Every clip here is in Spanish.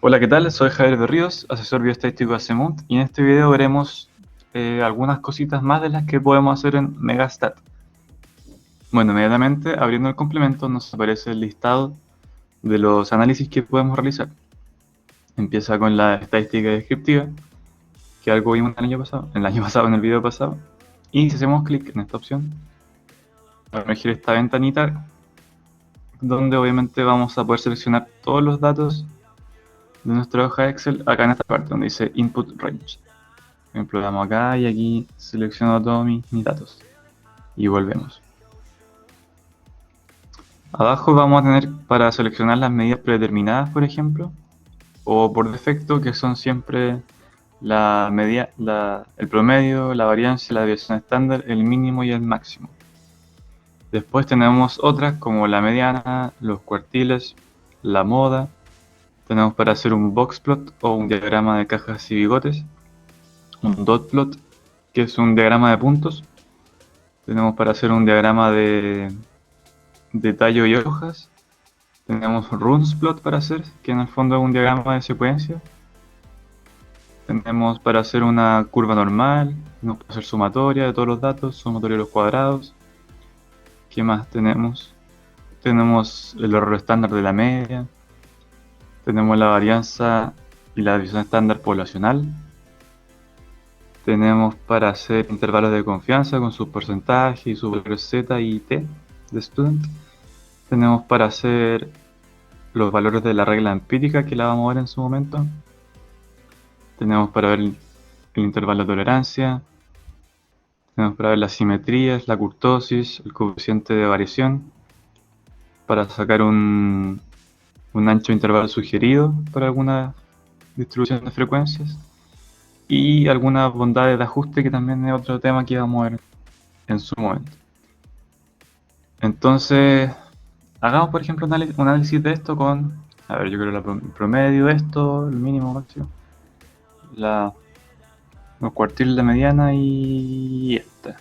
Hola, ¿qué tal? Soy Javier Berríos, asesor bioestadístico de Semunt, y en este video veremos algunas cositas más de las que podemos hacer en Megastat. Bueno, inmediatamente abriendo el complemento nos aparece el listado de los análisis que podemos realizar. Empieza con la estadística descriptiva, que algo vimos el año pasado en el video pasado, y si hacemos clic en esta opción, va a emergir esta ventanita donde obviamente vamos a poder seleccionar todos los datos de nuestra hoja Excel acá en esta parte donde dice Input Range. Por ejemplo, le damos acá y aquí selecciono todos mis datos y volvemos. Abajo vamos a tener para seleccionar las medidas predeterminadas, por ejemplo, o por defecto, que son siempre la media, el promedio, la varianza, la desviación estándar, el mínimo y el máximo. Después tenemos otras como la mediana, los cuartiles, la moda. Tenemos para hacer un box plot o un diagrama de cajas y bigotes, un dot plot, que es un diagrama de puntos. Tenemos para hacer un diagrama de tallo y hojas. Tenemos RuneSplot para hacer, que en el fondo es un diagrama de secuencia. Tenemos para hacer una curva normal. Tenemos para hacer sumatoria de todos los datos, sumatoria de los cuadrados. ¿Qué más tenemos? Tenemos el error estándar de la media. Tenemos la varianza y la división estándar poblacional. Tenemos para hacer intervalos de confianza con sus porcentajes y sus valores Z y T de student. Tenemos para hacer los valores de la regla empírica, que la vamos a ver en su momento. Tenemos para ver el intervalo de tolerancia. Tenemos para ver las simetrías, la kurtosis, el coeficiente de variación. Para sacar un ancho intervalo sugerido para alguna distribución de frecuencias. Y algunas bondades de ajuste, que también es otro tema que vamos a ver en su momento. Entonces, hagamos por ejemplo un análisis de esto con, a ver, yo creo el promedio de esto, el mínimo, máximo, los cuartiles de mediana y esta.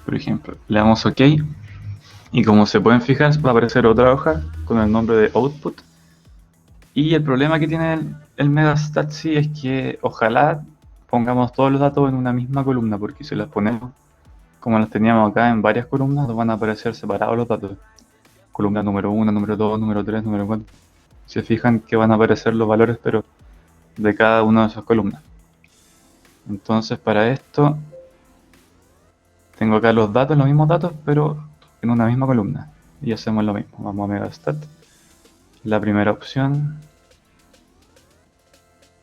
Por ejemplo, le damos OK y como se pueden fijar va a aparecer otra hoja con el nombre de Output. Y el problema que tiene el Megastat sí es que ojalá pongamos todos los datos en una misma columna, porque si las ponemos como las teníamos acá en varias columnas, nos van a aparecer separados los datos. Columna número 1, número 2, número 3, número 4. Se fijan que van a aparecer los valores, pero de cada una de esas columnas. Entonces, para esto, tengo acá los datos, los mismos datos, pero en una misma columna. Y hacemos lo mismo. Vamos a Megastat. La primera opción.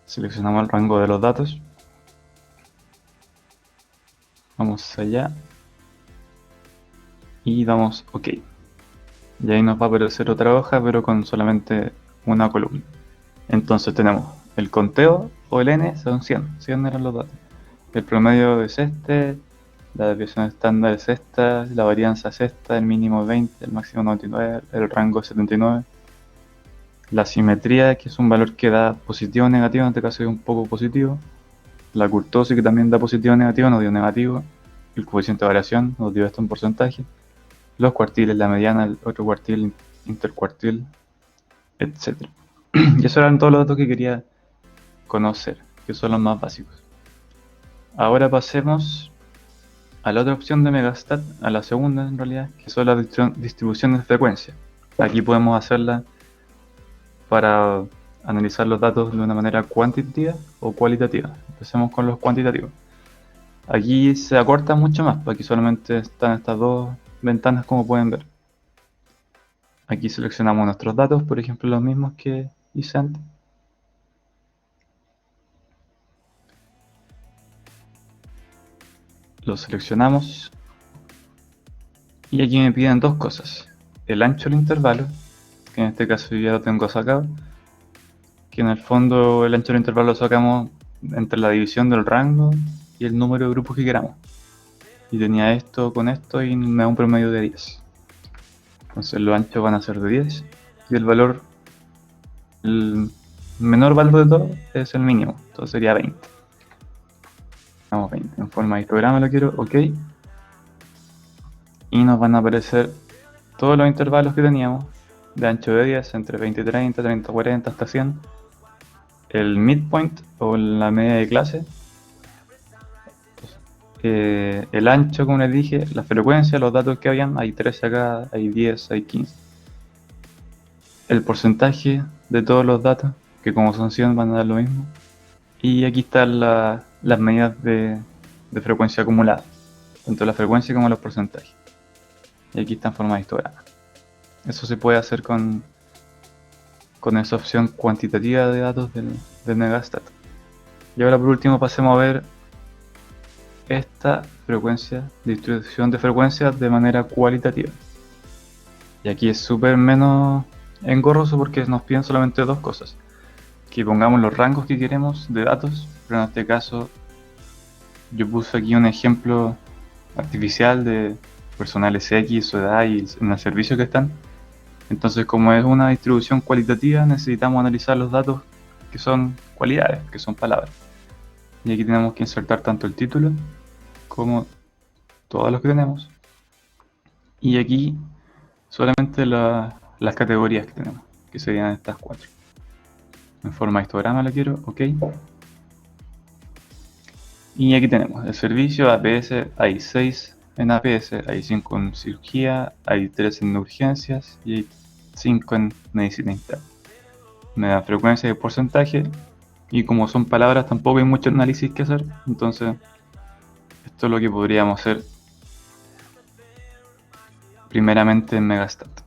Seleccionamos el rango de los datos. Vamos allá. Y damos OK. Y ahí nos va a aparecer otra hoja, pero con solamente una columna. Entonces tenemos el conteo o el n son 100. 100 eran los datos. El promedio es este, la desviación estándar es esta, la varianza es esta, el mínimo es 20, el máximo 99, el rango es 79. La simetría, que es un valor que da positivo o negativo, en este caso es un poco positivo. La kurtosis, que también da positivo o negativo, nos dio negativo. El coeficiente de variación nos dio esto en porcentaje. Los cuartiles, la mediana, el otro cuartil, intercuartil, etc. Y esos eran todos los datos que quería conocer, que son los más básicos. Ahora pasemos a la otra opción de Megastat, a la segunda en realidad, que son las distribuciones de frecuencia. Aquí podemos hacerla para analizar los datos de una manera cuantitativa o cualitativa. Empecemos con los cuantitativos. Aquí se acorta mucho más, porque aquí solamente están estas dos ventanas, como pueden ver. Aquí seleccionamos nuestros datos, por ejemplo los mismos que hice antes. Los seleccionamos. Y aquí me piden dos cosas. El ancho del intervalo, que en este caso yo ya lo tengo sacado. Que en el fondo el ancho del intervalo lo sacamos entre la división del rango y el número de grupos que queramos. Y tenía esto con esto y me da un promedio de 10. Entonces los anchos van a ser de 10. Y el valor, el menor valor de todo es el mínimo. Entonces sería 20. Vamos 20. En forma de histograma lo quiero. OK. Y nos van a aparecer todos los intervalos que teníamos de ancho de 10, entre 20 y 30, 30 40, hasta 100. el midpoint o la media de clase, el ancho, como les dije, la frecuencia, los datos que habían, hay 13 acá, hay 10, hay 15. El porcentaje de todos los datos, que como son 100 van a dar lo mismo. Y aquí están las medidas de frecuencia acumulada, tanto la frecuencia como los porcentajes. Y aquí está en forma de histograma. Eso se puede hacer con esa opción cuantitativa de datos del Megastat. Y ahora por último pasemos a ver esta frecuencia, distribución de frecuencias de manera cualitativa. Y aquí es súper menos engorroso porque nos piden solamente dos cosas. Que pongamos los rangos que queremos de datos, pero en este caso yo puse aquí un ejemplo artificial de personal SX, su edad y en el servicio que están. Entonces, como es una distribución cualitativa, necesitamos analizar los datos que son cualidades, que son palabras. Y aquí tenemos que insertar tanto el título como todos los que tenemos. Y aquí solamente las categorías que tenemos, que serían estas 4. En forma de histograma lo quiero, ok. Y aquí tenemos el servicio APS, hay 6 en APS, hay 5 en cirugía, hay 3 en urgencias y hay 5 en medicina interna. Me da frecuencia y porcentaje, y como son palabras tampoco hay mucho análisis que hacer, entonces esto es lo que podríamos hacer primeramente en Megastat.